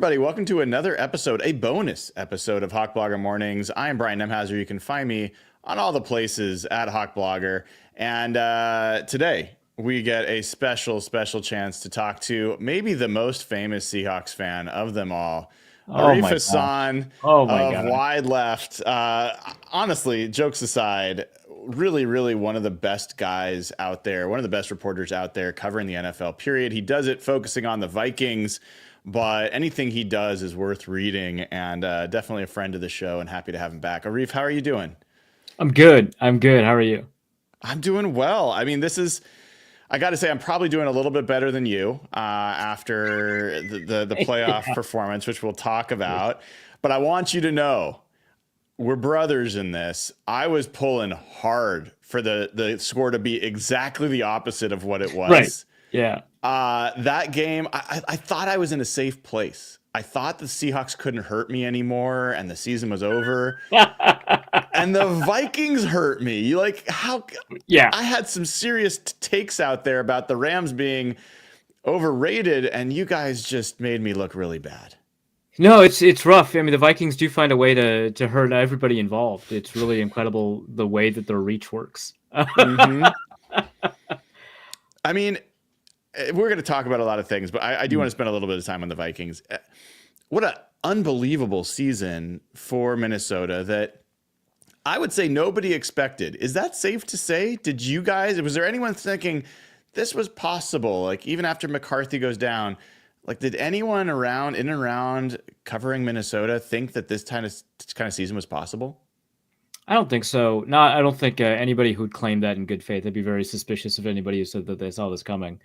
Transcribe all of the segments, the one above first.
everybody. Welcome to another episode, a bonus episode of Hawk Blogger Mornings. I am Brian Nemhauser. You can find me on all the places at Hawk Blogger. And today we get a special chance to talk to maybe the most famous Seahawks fan of them all, Arif Hasan of Wide Left. Honestly, jokes aside, really one of the best guys out there, one of the best reporters out there covering the NFL, period. He does it focusing on the Vikings, but anything he does is worth reading, and definitely a friend of the show and happy to have him back. Arif, how are you doing? I'm good. How are you? I'm doing well. I mean, I got to say, I'm probably doing a little bit better than you after the playoff performance, which we'll talk about. But I want you to know, we're brothers in this. I was pulling hard for the score to be exactly the opposite of what it was. Right. Yeah. That game, I thought I was in a safe place. I thought the Seahawks couldn't hurt me anymore and the season was over. And the Vikings hurt me. Yeah. I had some serious takes out there about the Rams being overrated, and you guys just made me look really bad. No, it's rough. I mean, the Vikings do find a way to hurt everybody involved. It's really incredible the way that their reach works. Mm-hmm. I mean, we're going to talk about a lot of things, but I do want to spend a little bit of time on the Vikings. What an unbelievable season for Minnesota that I would say nobody expected. Is that safe to say? Was there anyone thinking this was possible? Like, even after McCarthy goes down, like, did anyone in and around covering Minnesota think that this kind of season was possible? I don't think so. I don't think anybody who'd claim that in good faith. I'd be very suspicious of anybody who said that they saw this coming.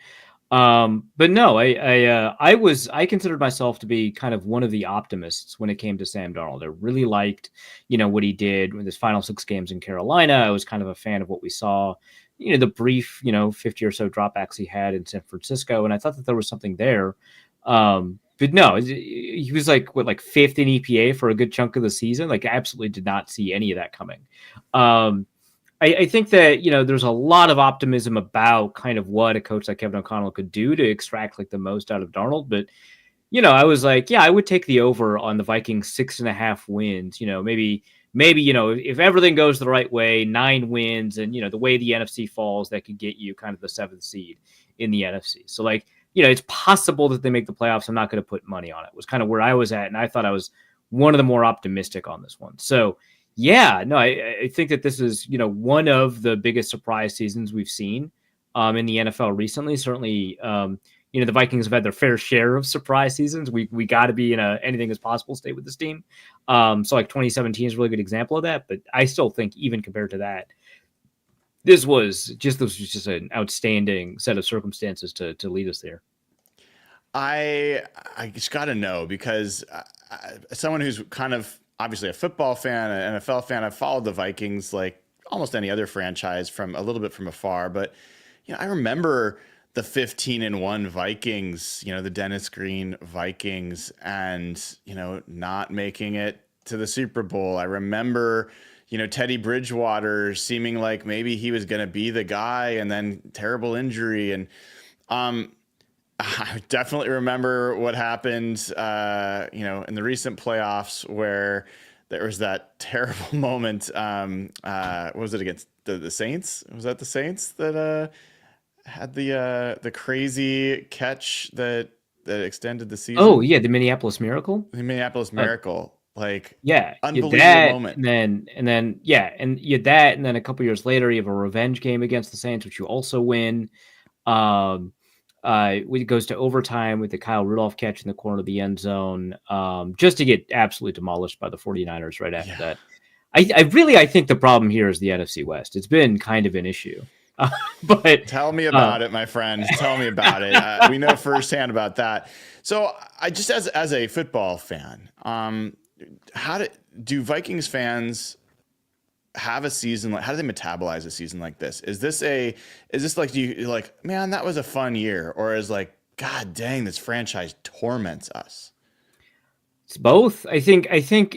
But no, I considered myself to be kind of one of the optimists when it came to Sam Darnold. I really liked, what he did with his final 6 games in Carolina. I was kind of a fan of what we saw, the brief, 50 or so dropbacks he had in San Francisco. And I thought that there was something there. But no, he was like 5th in EPA for a good chunk of the season. Like, I absolutely did not see any of that coming. I think that, there's a lot of optimism about kind of what a coach like Kevin O'Connell could do to extract like the most out of Darnold. But, I was like, yeah, I would take the over on the Vikings 6.5 wins, maybe, if everything goes the right way, 9 wins and, the way the NFC falls, that could get you kind of the 7th seed in the NFC. So like, it's possible that they make the playoffs. I'm not going to put money on it. Was kind of where I was at. And I thought I was one of the more optimistic on this one. So yeah, no, I think that this is, one of the biggest surprise seasons we've seen in the NFL recently. Certainly, the Vikings have had their fair share of surprise seasons. We got to be in a anything is possible state with this team. So like 2017 is a really good example of that. But I still think even compared to that, this was just an outstanding set of circumstances to lead us there. I just got to know, because someone who's kind of obviously a football fan, an NFL fan, I've followed the Vikings like almost any other franchise from a little bit from afar. But, I remember the 15-1 Vikings, the Dennis Green Vikings, and, not making it to the Super Bowl. I remember, Teddy Bridgewater seeming like maybe he was going to be the guy, and then terrible injury. And I definitely remember what happened, in the recent playoffs where there was that terrible moment. What was it, against the Saints? Was that the Saints that had the crazy catch that extended the season? Oh yeah, the Minneapolis Miracle. The Minneapolis Miracle. Unbelievable moment. And then you had that, and then a couple years later, you have a revenge game against the Saints, which you also win. It goes to overtime with the Kyle Rudolph catch in the corner of the end zone, just to get absolutely demolished by the 49ers right after that. I think the problem here is the NFC West. It's been kind of an issue. But tell me about it, my friend. Tell me about it. We know firsthand about that. So I just, as a football fan, do Vikings fans have a season how do they metabolize a season like this? Is this like, do you like, man, that was a fun year, or is like, God dang, this franchise torments us? It's both. I think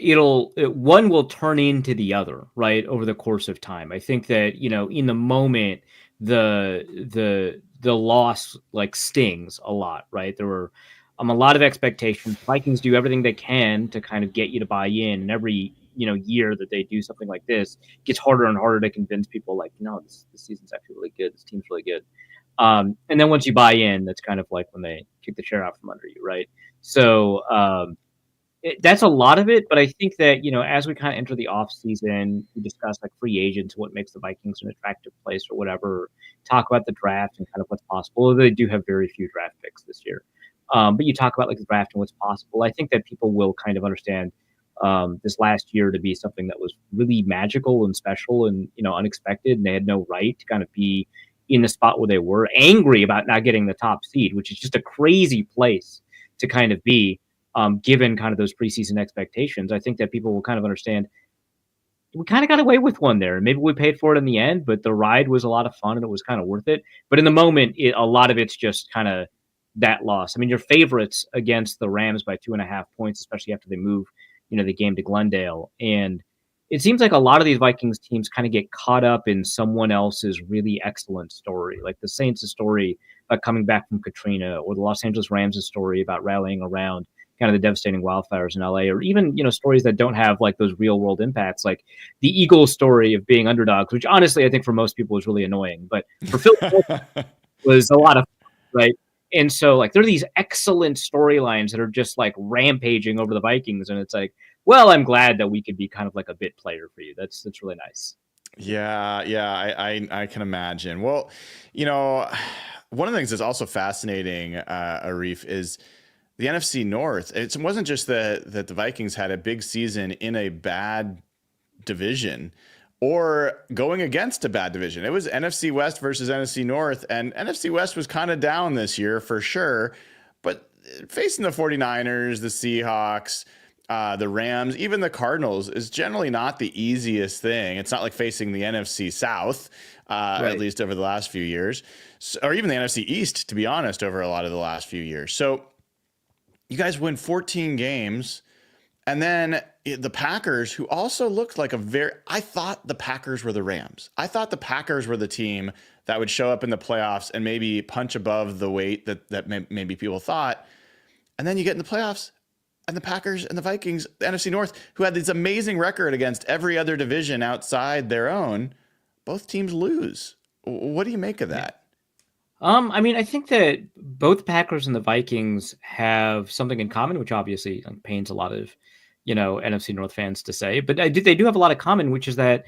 one will turn into the other, right, over the course of time. I think that, in the moment, the loss like stings a lot, right? There were A lot of expectations. Vikings do everything they can to kind of get you to buy in, and every year that they do something like this, it gets harder and harder to convince people like, no, this season's actually really good. This team's really good. And then once you buy in, that's kind of like when they kick the chair out from under you, right? So that's a lot of it, but I think that as we kind of enter the off season, we discuss like free agents, what makes the Vikings an attractive place or whatever. Talk about the draft and kind of what's possible. They do have very few draft picks this year, but you talk about like the draft and what's possible. I think that people will kind of understand this last year to be something that was really magical and special and unexpected, and they had no right to kind of be in the spot where they were, angry about not getting the top seed, which is just a crazy place to kind of be. Given kind of those preseason expectations, I think that people will kind of understand we kind of got away with one there. Maybe we paid for it in the end, but the ride was a lot of fun and it was kind of worth it. But in the moment, a lot of it's just kind of that loss. I mean, your favorites against the Rams by 2.5 points, especially after they move, the game to Glendale. And it seems like a lot of these Vikings teams kind of get caught up in someone else's really excellent story, like the Saints' story about coming back from Katrina, or the Los Angeles Rams' story about rallying around kind of the devastating wildfires in LA, or even, stories that don't have like those real world impacts, like the Eagles story of being underdogs, which honestly, I think for most people is really annoying, but for Phil was a lot of fun, right? And so like, there are these excellent storylines that are just like rampaging over the Vikings. And it's like, well, I'm glad that we could be kind of like a bit player for you. That's really nice. Yeah. I can imagine. Well, one of the things that's also fascinating, Arif, is the NFC North. It wasn't just that the Vikings had a big season in a bad division or going against a bad division. It was NFC West versus NFC North, and NFC West was kind of down this year for sure. But facing the 49ers, the Seahawks, the Rams, even the Cardinals is generally not the easiest thing. It's not like facing the NFC South, right, at least over the last few years, or even the NFC East, to be honest, over a lot of the last few years. So you guys win 14 games, and then the Packers, who also looked like I thought the Packers were the Rams. I thought the Packers were the team that would show up in the playoffs and maybe punch above the weight that maybe people thought. And then you get in the playoffs, and the Packers and the Vikings, the NFC North, who had this amazing record against every other division outside their own, both teams lose. What do you make of that? I mean, I think that both the Packers and the Vikings have something in common, which obviously pains a lot of, NFC North fans to say, but they do have a lot of common, which is that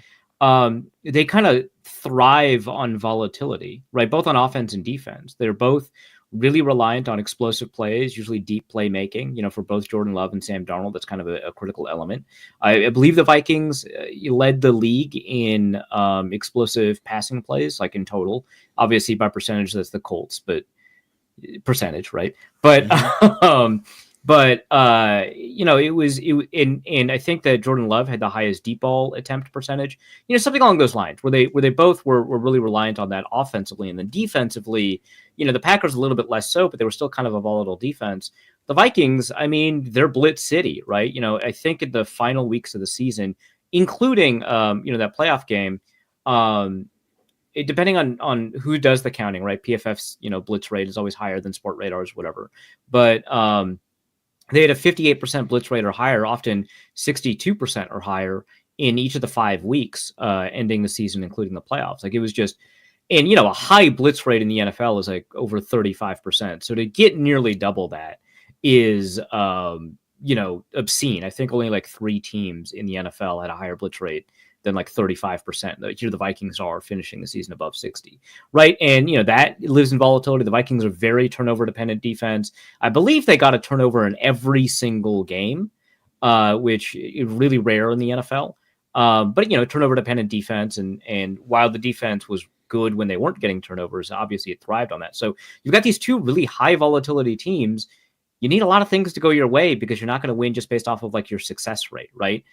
they kind of thrive on volatility, right? Both on offense and defense. They're both really reliant on explosive plays, usually deep playmaking, for both Jordan Love and Sam Darnold. That's kind of a critical element. I believe the Vikings led the league in explosive passing plays, like in total. Obviously, by percentage, that's the Colts, but percentage, right? But and I think that Jordan Love had the highest deep ball attempt percentage, something along those lines, where they both were really reliant on that offensively, and then defensively, the Packers a little bit less so, but they were still kind of a volatile defense. The Vikings, I mean, they're blitz city, right? I think in the final weeks of the season, including that playoff game, depending on who does the counting, right? PFF's blitz rate is always higher than Sport Radar's, whatever, but they had a 58% blitz rate or higher, often 62% or higher in each of the 5 weeks ending the season, including the playoffs. Like, it was just, and a high blitz rate in the NFL is like over 35%. So to get nearly double that is obscene. I think only like 3 teams in the NFL had a higher blitz rate than like 35%. Here the Vikings are finishing the season above 60, right? And, that lives in volatility. The Vikings are very turnover dependent defense. I believe they got a turnover in every single game, which is really rare in the NFL. But, turnover dependent defense. And while the defense was good when they weren't getting turnovers, obviously it thrived on that. So you've got these 2 really high volatility teams. You need a lot of things to go your way because you're not going to win just based off of like your success rate, right?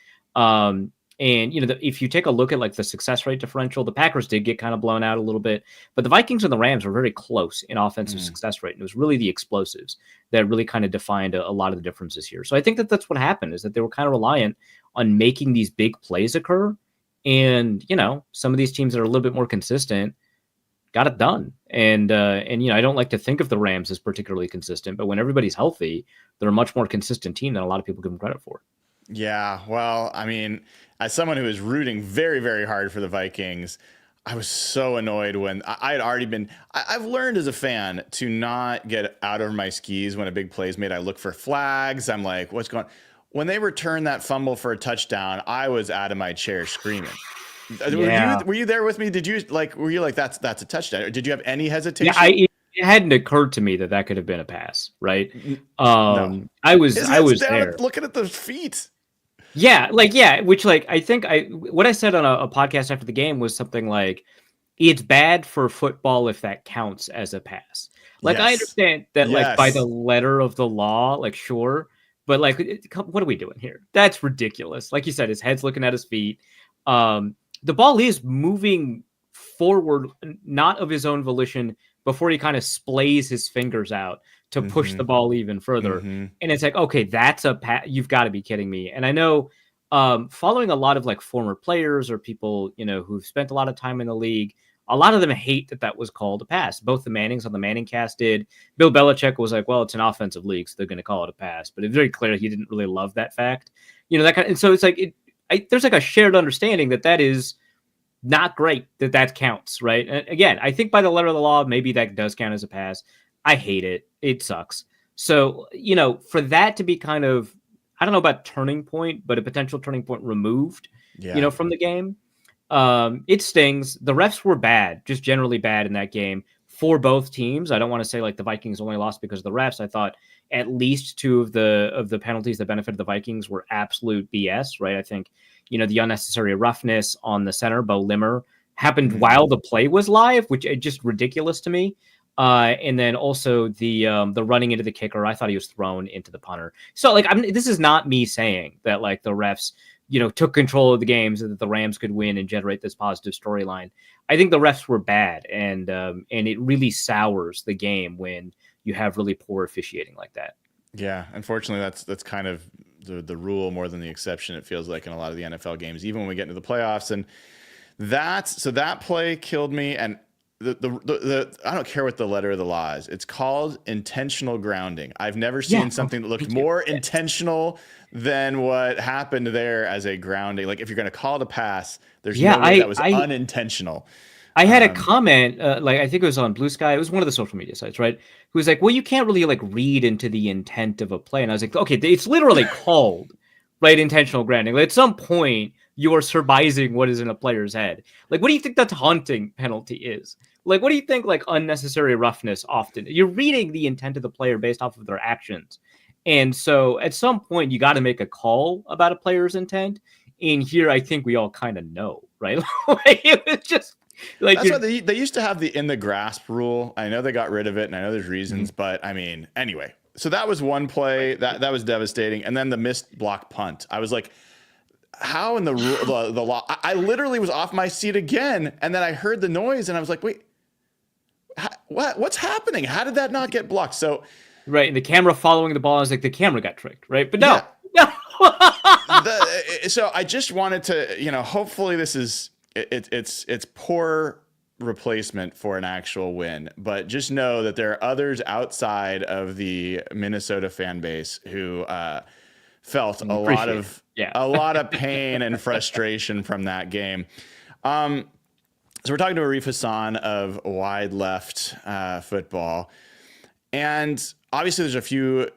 And, if you take a look at like the success rate differential, the Packers did get kind of blown out a little bit, but the Vikings and the Rams were very close in offensive success rate. And it was really the explosives that really kind of defined a lot of the differences here. So I think that that's what happened, is that they were kind of reliant on making these big plays occur. And, some of these teams that are a little bit more consistent got it done. And I don't like to think of the Rams as particularly consistent, but when everybody's healthy, they're a much more consistent team than a lot of people give them credit for. Yeah, well, I mean, as someone who is rooting very, very hard for the Vikings, I was so annoyed when I had already been. I've learned as a fan to not get out of my skis when a big play is made. I look for flags. I'm like, what's going on? When they returned that fumble for a touchdown, I was out of my chair screaming. Yeah. Were you there with me? Did you were you like that's a touchdown? Or did you have any Yeah, hesitation? it hadn't occurred to me that could have been a pass, right? No. I was His I head's was down there. at looking at those feet. Which like I think what I said on a podcast after the game was something like, it's bad for football if that counts as a pass. Like, I Yes. understand that, like, by the Yes. letter of the law, like, sure, but like, what are we doing here? That's ridiculous. Like you said, his head's looking at his feet. The ball is moving forward, not of his own volition, before he kind of splays his fingers out to push Mm-hmm. the ball even further. Mm-hmm. And it's like, okay, that's a pass. You've got to be kidding me. And I know, following a lot of like former players or people, who've spent a lot of time in the league, a lot of them hate that was called a pass. Both the Mannings on the Manning cast did. Bill Belichick was like, well, it's an offensive league, so they're going to call it a pass. But it's very clear he didn't really love that fact. That kind of, and so it's like, there's like a shared understanding that is not great, that counts, right? And again, I think by the letter of the law, maybe that does count as a pass. I hate it. It sucks. So, for that to be kind of, I don't know about turning point, but a potential turning point removed, Yeah. from the game, it stings. The refs were bad, just generally bad in that game for both teams. I don't want to say like the Vikings only lost because of the refs. I thought at least two of the penalties that benefited the Vikings were absolute BS, right? I think, the unnecessary roughness on the center, Bo Limmer, happened while the play was live, which is just ridiculous to me. And then also the running into the kicker, I thought he was thrown into the punter. So like, this is not me saying that like the refs, took control of the game so that the Rams could win and generate this positive storyline. I think the refs were bad, and it really sours the game when you have really poor officiating like that. Yeah, unfortunately, that's kind of the rule more than the exception. It feels like in a lot of the NFL games, even when we get into the playoffs, and that play killed me. And the I don't care what the letter of the law is. It's called intentional grounding. I've never seen something that looked more intentional than what happened there as a grounding. Like if you're going to call it a pass, there's no way that was unintentional. I had a comment, like I think it was on Blue Sky. It was one of the social media sites, right? Who was like, "Well, you can't really like read into the intent of a play." And I was like, "Okay, it's literally called, right, intentional grounding. Like, at some point, you are surmising what is in a player's head. Like, what do you think the taunting penalty is? Like, what do you think like unnecessary roughness often? You're reading the intent of the player based off of their actions, and so at some point, you got to make a call about a player's intent. And here, I think we all kind of know, right? Like, it was just." Like that's why they used to have the in the grasp rule. I know they got rid of it, and I know there's reasons, but I mean, anyway. So that was one play that was devastating, and then the missed block punt. I was like, how in the law? I literally was off my seat again, and then I heard the noise, and I was like, wait, what's happening? How did that not get blocked? So right, and the camera following the ball, I was like, the camera got tricked, right? But no, yeah. So I just wanted to, hopefully this is. It's poor replacement for an actual win, but just know that there are others outside of the Minnesota fan base who felt a lot of pain and frustration from that game. So we're talking to Arif Hasan of Wide Left Football, and obviously there's a few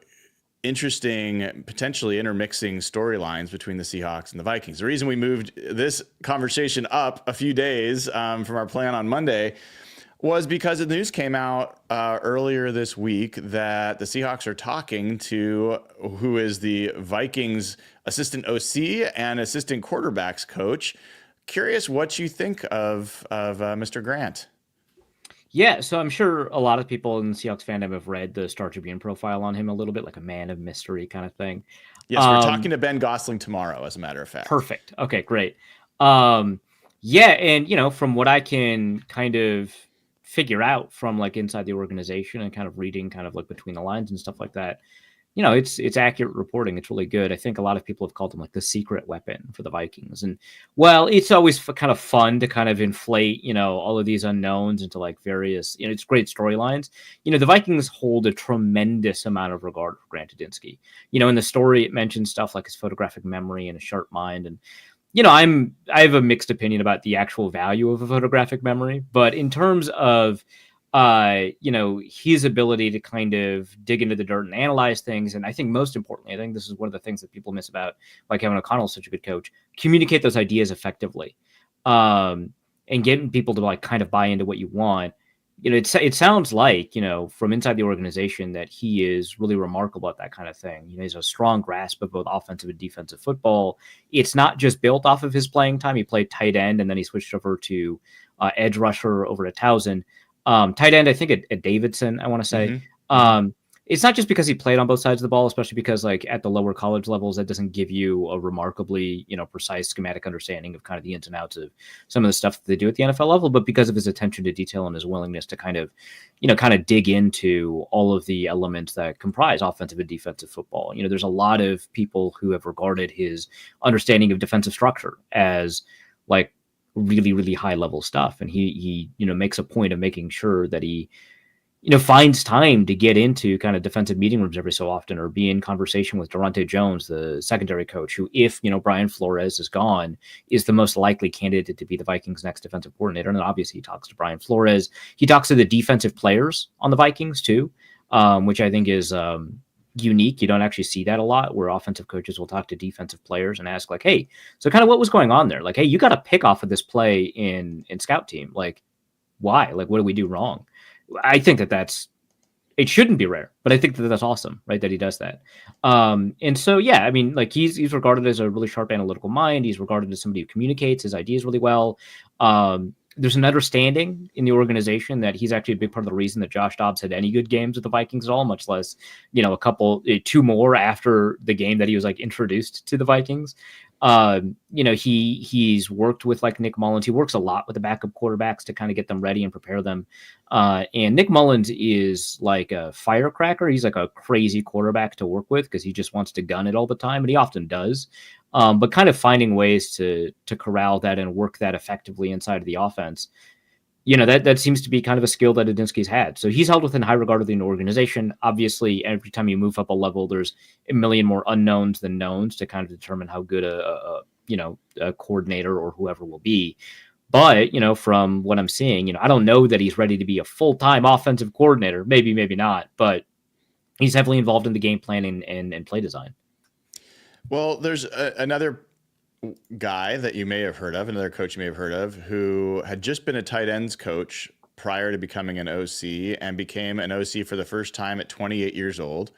interesting, potentially intermixing storylines between the Seahawks and the Vikings. The reason we moved this conversation up a few days from our plan on Monday was because the news came out earlier this week that the Seahawks are talking to who is the Vikings assistant OC and assistant quarterbacks coach. Curious what you think of Mr. Grant. Yeah, so I'm sure a lot of people in the Seahawks fandom have read the Star Tribune profile on him a little bit, like a man of mystery kind of thing. Yes, we're talking to Ben Gosling tomorrow, as a matter of fact. Perfect. Okay, great. Yeah, and from what I can kind of figure out from like inside the organization and kind of reading kind of like between the lines and stuff like that, it's accurate reporting. It's really good. I think a lot of people have called him like the secret weapon for the Vikings. And well, it's always kind of fun to kind of inflate, all of these unknowns into like various, it's great storylines. The Vikings hold a tremendous amount of regard for Grant Udinsky. In the story, it mentions stuff like his photographic memory and a sharp mind. And, I have a mixed opinion about the actual value of a photographic memory, but in terms of his ability to kind of dig into the dirt and analyze things. And I think most importantly, I think this is one of the things that people miss about why Kevin O'Connell is such a good coach, communicate those ideas effectively, and getting people to like kind of buy into what you want. It sounds like, from inside the organization that he is really remarkable at that kind of thing. He has a strong grasp of both offensive and defensive football. It's not just built off of his playing time. He played tight end and then he switched over to edge rusher over at Towson. Tight end, I think at Davidson, I want to say. Mm-hmm. It's not just because he played on both sides of the ball, especially because like at the lower college levels, that doesn't give you a remarkably, precise schematic understanding of kind of the ins and outs of some of the stuff that they do at the NFL level, but because of his attention to detail and his willingness to kind of dig into all of the elements that comprise offensive and defensive football. There's a lot of people who have regarded his understanding of defensive structure as like really, really high level stuff. And he makes a point of making sure that he, finds time to get into kind of defensive meeting rooms every so often, or be in conversation with Durante Jones, the secondary coach, who, if, Brian Flores is gone, is the most likely candidate to be the Vikings' next defensive coordinator. And then obviously he talks to Brian Flores. He talks to the defensive players on the Vikings too, which I think is, unique. You don't actually see that a lot, where offensive coaches will talk to defensive players and ask like, hey, so kind of what was going on there? Like, hey, you got a pick off of this play in scout team. Like, why? Like, what did we do wrong? I think it shouldn't be rare, but I think that's awesome, right? That he does that. And so, yeah, I mean, like he's regarded as a really sharp analytical mind. He's regarded as somebody who communicates his ideas really well. There's an understanding in the organization that he's actually a big part of the reason that Josh Dobbs had any good games with the Vikings at all, much less, two more after the game that he was like introduced to the Vikings. He's worked with like Nick Mullins. He works a lot with the backup quarterbacks to kind of get them ready and prepare them. And Nick Mullins is like a firecracker. He's like a crazy quarterback to work with because he just wants to gun it all the time, and he often does. But kind of finding ways to corral that and work that effectively inside of the offense, that seems to be kind of a skill that Udinsky's had. So he's held within high regard within the organization. Obviously, every time you move up a level, there's a million more unknowns than knowns to kind of determine how good a coordinator or whoever will be. But, from what I'm seeing, I don't know that he's ready to be a full-time offensive coordinator. Maybe, maybe not. But he's heavily involved in the game planning and play design. Well, there's another guy that you may have heard of, another coach you may have heard of, who had just been a tight ends coach prior to becoming an OC and became an OC for the first time at 28 years old.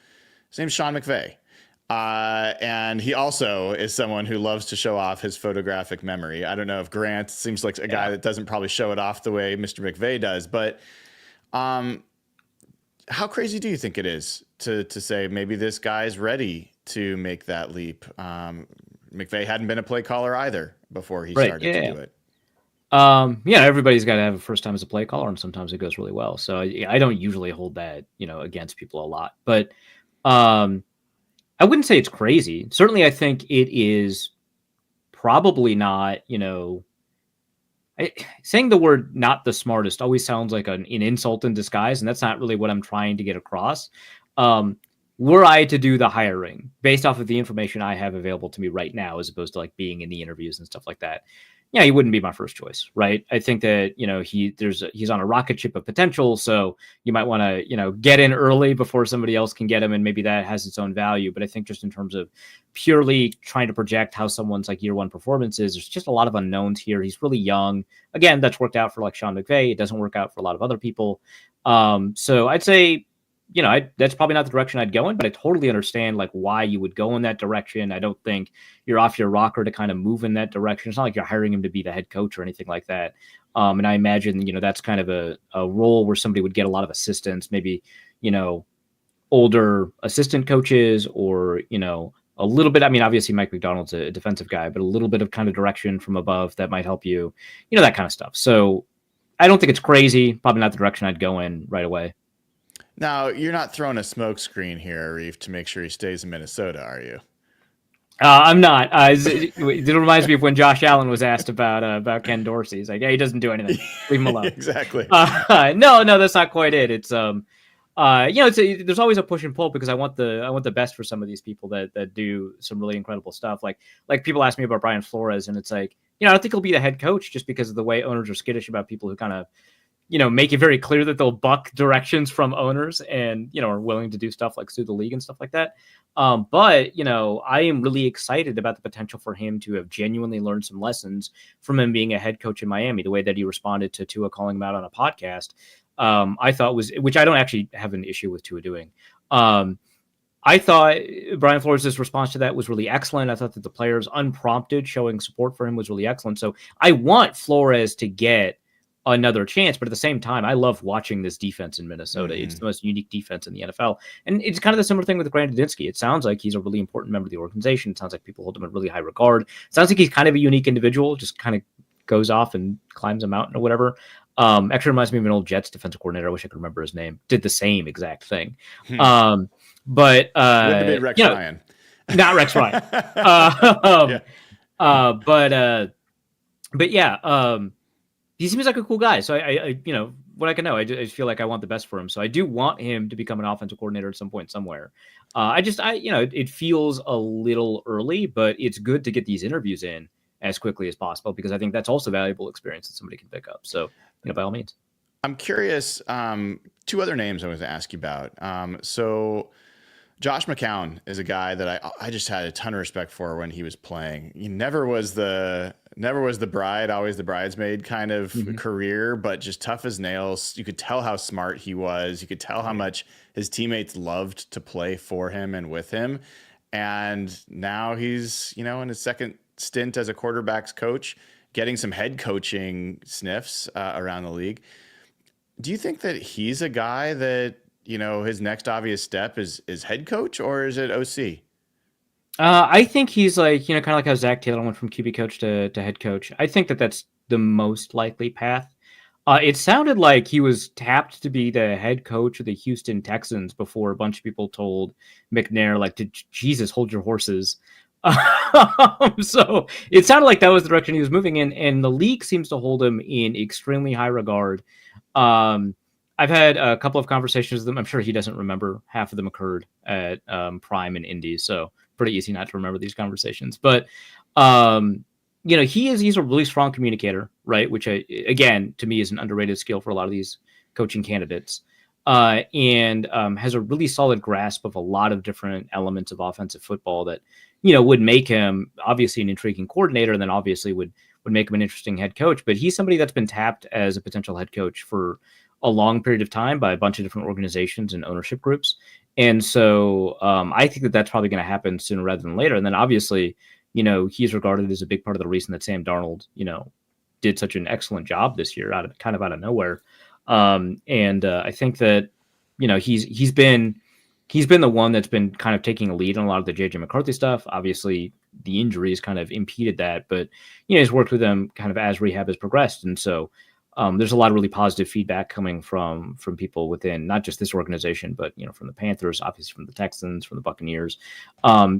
His name's Sean McVay. And he also is someone who loves to show off his photographic memory. I don't know if Grant seems like a guy that doesn't probably show it off the way Mr. McVay does, but how crazy do you think it is to say maybe this guy's ready to make that leap? McVay hadn't been a play caller either before he started to do it. Everybody's got to have a first time as a play caller, and sometimes it goes really well. So I don't usually hold that, against people a lot, but I wouldn't say it's crazy. Certainly, I think it is probably not, saying the word not the smartest always sounds like an insult in disguise, and that's not really what I'm trying to get across. Were I to do the hiring based off of the information I have available to me right now, as opposed to like being in the interviews and stuff like that, he wouldn't be my first choice, right? I think that, he's on a rocket ship of potential. So you might want to, get in early before somebody else can get him. And maybe that has its own value. But I think just in terms of purely trying to project how someone's like year one performance is, there's just a lot of unknowns here. He's really young. Again, that's worked out for like Sean McVay. It doesn't work out for a lot of other people. So I'd say, that's probably not the direction I'd go in, but I totally understand like why you would go in that direction. I don't think you're off your rocker to kind of move in that direction. It's not like you're hiring him to be the head coach or anything like that. And I imagine, that's kind of a role where somebody would get a lot of assistance, maybe, older assistant coaches or, a little bit. I mean, obviously Mike McDonald's a defensive guy, but a little bit of kind of direction from above that might help you, that kind of stuff. So I don't think it's crazy. Probably not the direction I'd go in right away. Now, you're not throwing a smoke screen here, Arif, to make sure he stays in Minnesota, are you? I'm not. It reminds me of when Josh Allen was asked about Ken Dorsey. He's like, "Yeah, he doesn't do anything. Leave him alone." Exactly. No, that's not quite it. It's there's always a push and pull because I want the best for some of these people that do some really incredible stuff. Like people ask me about Brian Flores, and it's like, I don't think he'll be the head coach just because of the way owners are skittish about people who kind of make it very clear that they'll buck directions from owners and, are willing to do stuff like sue the league and stuff like that. But, I am really excited about the potential for him to have genuinely learned some lessons from him being a head coach in Miami. The way that he responded to Tua calling him out on a podcast, I thought which I don't actually have an issue with Tua doing. I thought Brian Flores' response to that was really excellent. I thought that the players unprompted showing support for him was really excellent. So I want Flores to get another chance, but at the same time, I love watching this defense in Minnesota. Mm-hmm. It's the most unique defense in the NFL. And it's kind of the similar thing with Grant Udinsky. It sounds like he's a really important member of the organization. It sounds like people hold him in really high regard. It sounds like he's kind of a unique individual, just kind of goes off and climbs a mountain or whatever. Actually reminds me of an old Jets defensive coordinator. I wish I could remember his name. Did the same exact thing. But wouldn't have been Rex Ryan. Not Rex Ryan. But yeah, he seems like a cool guy. So I what I can know, I just feel like I want the best for him. So I do want him to become an offensive coordinator at some point somewhere. It feels a little early, but it's good to get these interviews in as quickly as possible because I think that's also valuable experience that somebody can pick up. So, by all means. I'm curious. Two other names I was to ask you about. So Josh McCown is a guy that I just had a ton of respect for when he was playing. He never was the bride, always the bridesmaid kind of career, but just tough as nails. You could tell how smart he was. You could tell how much his teammates loved to play for him and with him. And now he's, in his second stint as a quarterback's coach, getting some head coaching sniffs around the league. Do you think that he's a guy that, his next obvious step is head coach, or is it OC? I think he's like, kind of like how Zach Taylor went from QB coach to head coach. I think that that's the most likely path. It sounded like he was tapped to be the head coach of the Houston Texans before a bunch of people told McNair, like, Jesus, hold your horses. So it sounded like that was the direction he was moving in, and the league seems to hold him in extremely high regard. I've had a couple of conversations with him. I'm sure he doesn't remember. Half of them occurred at Prime and Indy, so pretty easy not to remember these conversations. But he's a really strong communicator, right? Which again, to me, is an underrated skill for a lot of these coaching candidates. And has a really solid grasp of a lot of different elements of offensive football that would make him obviously an intriguing coordinator, and then obviously would make him an interesting head coach. But he's somebody that's been tapped as a potential head coach for a long period of time by a bunch of different organizations and ownership groups. And so I think that that's probably going to happen sooner rather than later. And then obviously, he's regarded as a big part of the reason that Sam Darnold, did such an excellent job this year out of nowhere. I think that, he's been the one that's been kind of taking a lead on a lot of the JJ McCarthy stuff. Obviously the injuries kind of impeded that, but he's worked with them kind of as rehab has progressed. And so there's a lot of really positive feedback coming from people within not just this organization, but from the Panthers, obviously from the Texans, from the Buccaneers.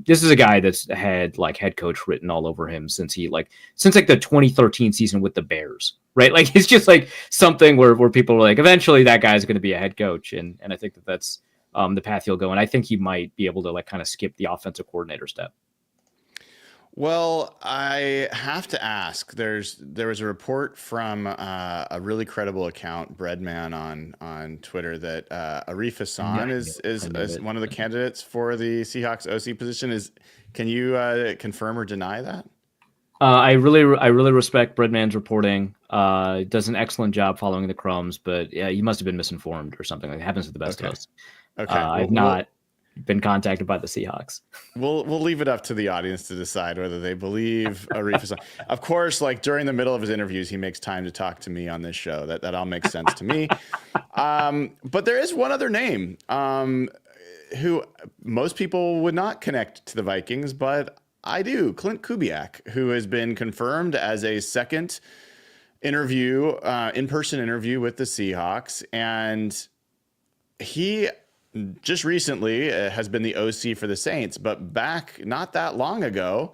This is a guy that's had like head coach written all over him since the 2013 season with the Bears, right? Like it's just like something where people are like, eventually that guy's going to be a head coach, and I think that's the path he'll go, and I think he might be able to like kind of skip the offensive coordinator step. Well, I have to ask. There was a report from a really credible account, Breadman on Twitter, that Arif Hasan is one of the candidates for the Seahawks OC position. Can you confirm or deny that? I really respect Breadman's reporting. Does an excellent job following the crumbs, but yeah, he must have been misinformed or something. Like it happens to the best of us. Okay, I've not been contacted by the Seahawks. We'll leave it up to the audience to decide whether they believe Arif Hasan. Of course, like during the middle of his interviews, he makes time to talk to me on this show. That all makes sense to me. But there is one other name who most people would not connect to the Vikings, but I do. Clint Kubiak, who has been confirmed as a second interview, in-person interview with the Seahawks. And he just recently has been the OC for the Saints, but back not that long ago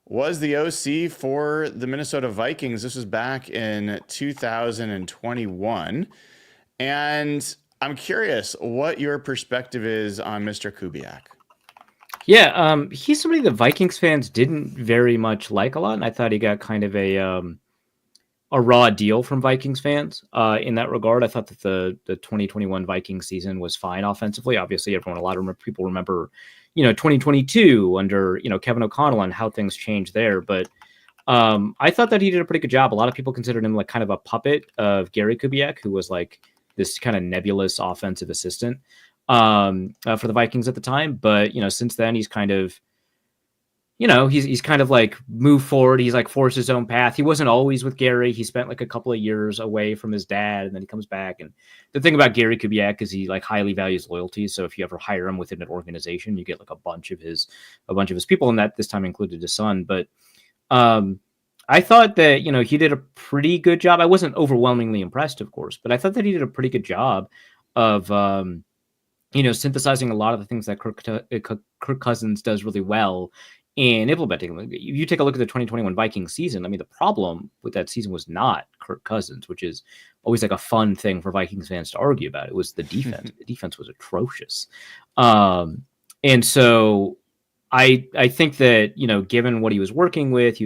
was the OC for the Minnesota Vikings. This was back in 2021. And I'm curious what your perspective is on Mr. Kubiak. Yeah, he's somebody that Vikings fans didn't very much like a lot, and I thought he got kind of a raw deal from Vikings fans in that regard. I thought that the 2021 Vikings season was fine offensively. Obviously, a lot of people remember, 2022 under Kevin O'Connell and how things changed there. But I thought that he did a pretty good job. A lot of people considered him like kind of a puppet of Gary Kubiak, who was like this kind of nebulous offensive assistant for the Vikings at the time. But since then he's kind of he's kind of like moved forward. He's like forced his own path. He wasn't always with Gary. He spent like a couple of years away from his dad, and then he comes back. And the thing about Gary Kubiak is he like highly values loyalty. So if you ever hire him within an organization, you get like a bunch of his people, and that this time included his son. But I thought that he did a pretty good job. I wasn't overwhelmingly impressed, of course, but I thought that he did a pretty good job of synthesizing a lot of the things that Kirk Cousins does really well and implementing them. You take a look at the 2021 Vikings season. I mean, the problem with that season was not Kirk Cousins, which is always like a fun thing for Vikings fans to argue about. It was the defense. The defense was atrocious. And so I think that, given what he was working with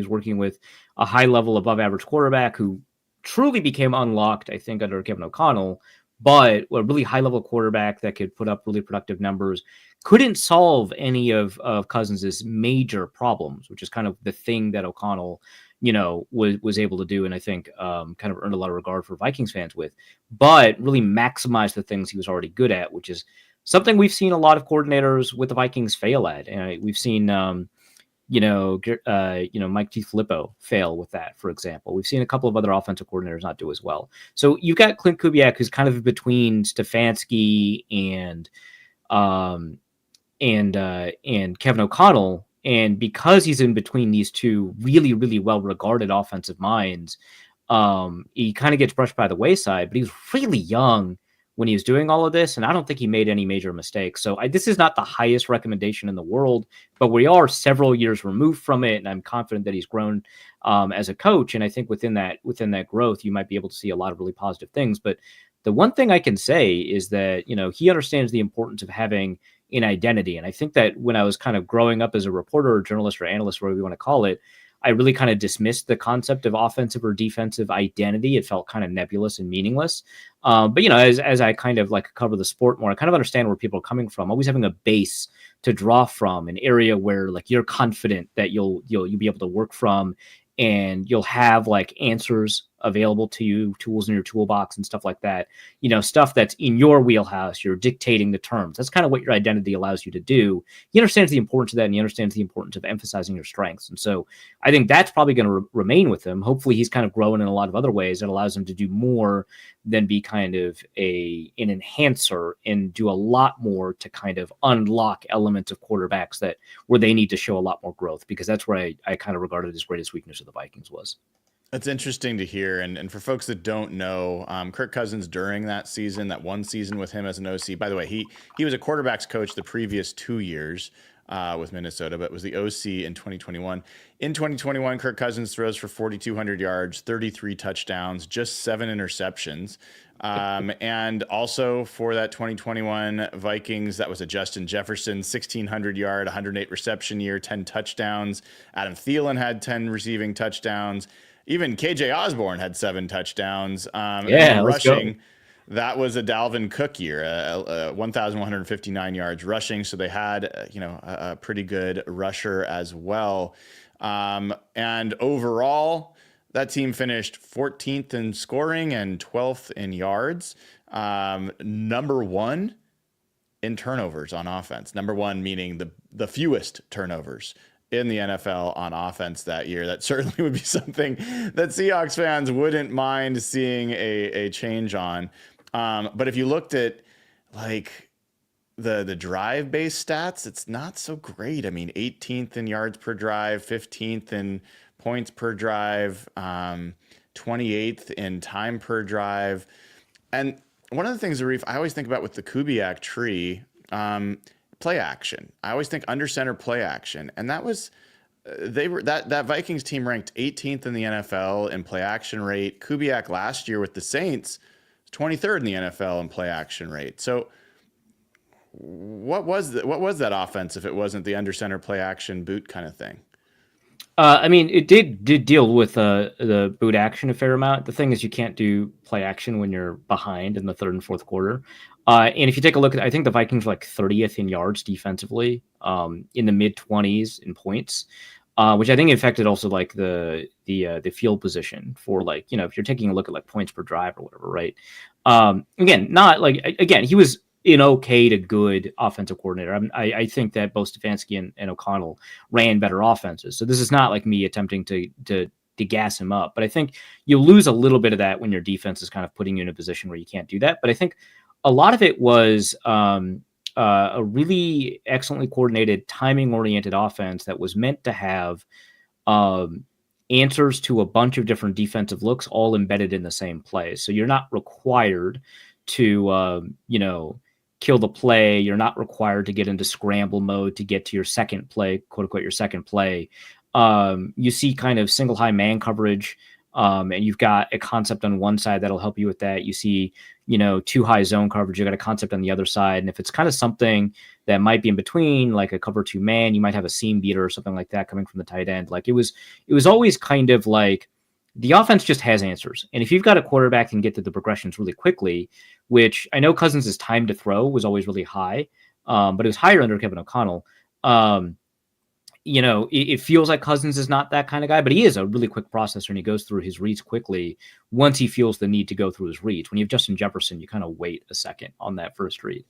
a high level above average quarterback who truly became unlocked, I think, under Kevin O'Connell, but a really high level quarterback that could put up really productive numbers. Couldn't solve any of Cousins' major problems, which is kind of the thing that O'Connell, was able to do, and I think kind of earned a lot of regard for Vikings fans with, but really maximize the things he was already good at, which is something we've seen a lot of coordinators with the Vikings fail at. And we've seen, Mike DiFilippo fail with that, for example. We've seen a couple of other offensive coordinators not do as well. So you've got Clint Kubiak, who's kind of between Stefanski and Kevin O'Connell. And because he's in between these two really, really well-regarded offensive minds, he kind of gets brushed by the wayside, but he was really young when he was doing all of this, and I don't think he made any major mistakes. So this is not the highest recommendation in the world, but we are several years removed from it, and I'm confident that he's grown as a coach. And I think within that growth, you might be able to see a lot of really positive things. But the one thing I can say is that he understands the importance of having an identity. And I think that when I was kind of growing up as a reporter or journalist or analyst, whatever you want to call it, I really kind of dismissed the concept of offensive or defensive identity. It felt kind of nebulous and meaningless. But as I kind of like cover the sport more, I kind of understand where people are coming from. Always having a base to draw from, an area where like you're confident that you'll be able to work from, and you'll have like answers available to you, tools in your toolbox and stuff like that. Stuff that's in your wheelhouse. You're dictating the terms. That's kind of what your identity allows you to do. He understands the importance of that, and he understands the importance of emphasizing your strengths. And so I think that's probably going to remain with him. Hopefully he's kind of growing in a lot of other ways that allows him to do more than be kind of an enhancer, and do a lot more to kind of unlock elements of quarterbacks that where they need to show a lot more growth, because that's where I kind of regarded his greatest weakness of the Vikings was. It's interesting to hear. And for folks that don't know, Kirk Cousins during that season, that one season with him as an OC, by the way, he was a quarterback's coach the previous 2 years with Minnesota, but was the OC in 2021. In 2021, Kirk Cousins throws for 4,200 yards, 33 touchdowns, just 7 interceptions. And also for that 2021 Vikings, that was a Justin Jefferson 1,600 yard, 108 reception year, 10 touchdowns. Adam Thielen had 10 receiving touchdowns. Even KJ Osborne had 7 touchdowns. And rushing, that was a Dalvin Cook year, 1,159 yards rushing. So they had, a pretty good rusher as well. And overall, that team finished 14th in scoring and 12th in yards. Number 1 in turnovers on offense. Number 1 meaning the fewest turnovers in the NFL on offense that year. That certainly would be something that Seahawks fans wouldn't mind seeing a change on. But if you looked at like the drive-based stats, it's not so great. I mean, 18th in yards per drive, 15th in points per drive, 28th in time per drive. And one of the things, Arif, I always think about with the Kubiak tree, play action. I always think under center play action, and that was they were that Vikings team ranked 18th in the NFL in play action rate. Kubiak last year with the Saints, 23rd in the NFL in play action rate. So what was that offense if it wasn't the under center play action boot kind of thing? I mean, it did deal with the boot action a fair amount. The thing is, you can't do play action when you're behind in the third and fourth quarter. And if you take a look at, I think the Vikings were like 30th in yards defensively, in the mid 20s in points, which I think affected also like the field position for, like, if you're taking a look at like points per drive or whatever, right? Again, not like, again, he was an okay to good offensive coordinator. I think that both Stefanski and O'Connell ran better offenses. So this is not like me attempting to gas him up, but I think you lose a little bit of that when your defense is kind of putting you in a position where you can't do that. But I think a lot of it was a really excellently coordinated, timing-oriented offense that was meant to have answers to a bunch of different defensive looks all embedded in the same play. So you're not required to, kill the play. You're not required to get into scramble mode to get to your second play, quote unquote, your second play. You see kind of single high man coverage, and you've got a concept on one side that'll help you with that. You see, too high zone coverage. You got a concept on the other side. And if it's kind of something that might be in between, like a cover two man, you might have a seam beater or something like that coming from the tight end. Like it was always kind of like the offense just has answers. And if you've got a quarterback that can get to the progressions really quickly, which I know Cousins' time to throw was always really high, but it was higher under Kevin O'Connell. It feels like Cousins is not that kind of guy, but he is a really quick processor and he goes through his reads quickly once he feels the need to go through his reads. When you have Justin Jefferson, you kind of wait a second on that first read.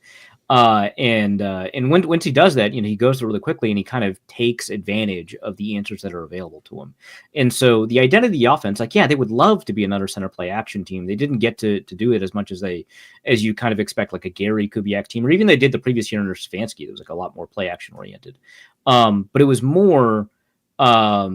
And once he does that, he goes through really quickly and he kind of takes advantage of the answers that are available to him. And so the identity of the offense, like, yeah, they would love to be an under center play action team. They didn't get to do it as much as you kind of expect, like a Gary Kubiak team, or even they did the previous year under Stefanski. It was like a lot more play action oriented. But it was more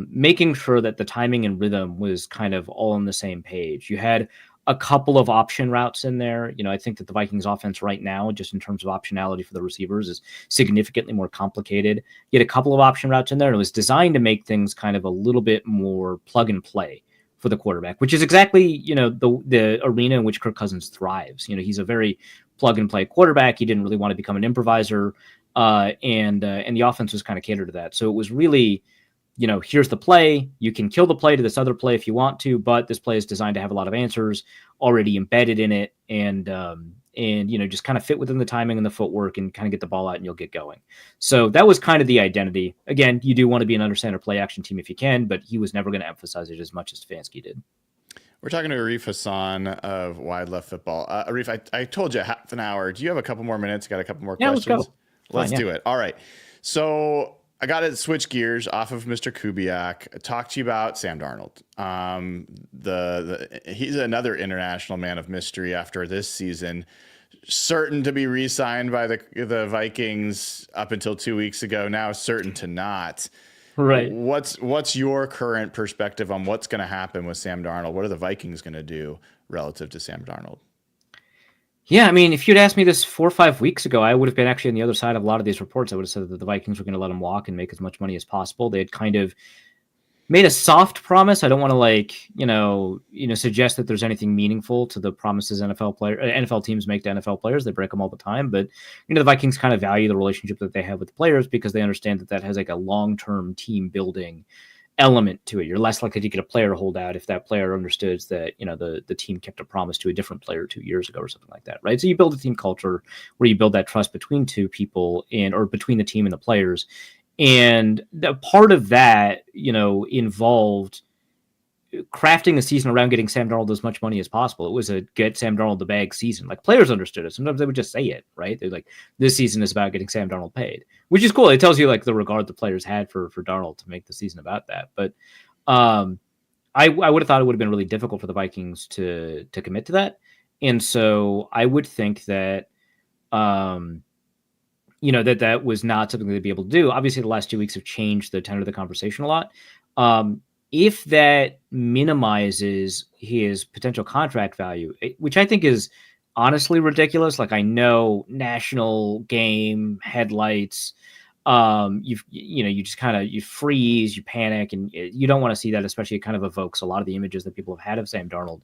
making sure that the timing and rhythm was kind of all on the same page. You had a couple of option routes in there. I think that the Vikings offense right now, just in terms of optionality for the receivers, is significantly more complicated. You had a couple of option routes in there, and it was designed to make things kind of a little bit more plug and play for the quarterback, which is exactly, the arena in which Kirk Cousins thrives. He's a very plug and play quarterback. He didn't really want to become an improviser. And the offense was kind of catered to that. So it was really, here's the play. You can kill the play to this other play if you want to, but this play is designed to have a lot of answers already embedded in it, and just kind of fit within the timing and the footwork and kind of get the ball out and you'll get going. So that was kind of the identity. Again, you do want to be an under center play action team if you can, but he was never going to emphasize it as much as Stefanski did. We're talking to Arif Hasan of Wide Left Football. Arif, I told you half an hour. Do you have a couple more minutes? Got a couple more questions? Let's go. Let's do it. All right. So I got to switch gears off of Mr. Kubiak. Talk to you about Sam Darnold. He's another international man of mystery after this season. Certain to be re-signed by the Vikings up until 2 weeks ago. Now certain to not. Right. What's your current perspective on what's going to happen with Sam Darnold? What are the Vikings going to do relative to Sam Darnold? Yeah, I mean, if you'd asked me this 4 or 5 weeks ago, I would have been actually on the other side of a lot of these reports. I would have said that the Vikings were going to let him walk and make as much money as possible. They had kind of made a soft promise. I don't want to suggest that there's anything meaningful to the promises NFL teams make to NFL players. They break them all the time, but the Vikings kind of value the relationship that they have with the players because they understand that has like a long-term team building element to it. You're less likely to get a player holdout if that player understood that the team kept a promise to a different player 2 years ago or something like that, right? So you build a team culture where you build that trust between two people or between the team and the players, and the part of that involved crafting a season around getting Sam Darnold as much money as possible. It was a get Sam Darnold the bag season. Like, players understood it. Sometimes they would just say it, right? They're like, this season is about getting Sam Darnold paid, which is cool. It tells you like the regard the players had for Darnold to make the season about that. But I would have thought it would have been really difficult for the Vikings to commit to that. And so I would think that, that was not something they'd be able to do. Obviously, the last 2 weeks have changed the tenor of the conversation a lot. If that minimizes his potential contract value, which I think is honestly ridiculous. Like I know national game headlights, you just kind of you freeze, you panic, and you don't want to see that, especially it kind of evokes a lot of the images that people have had of Sam Darnold.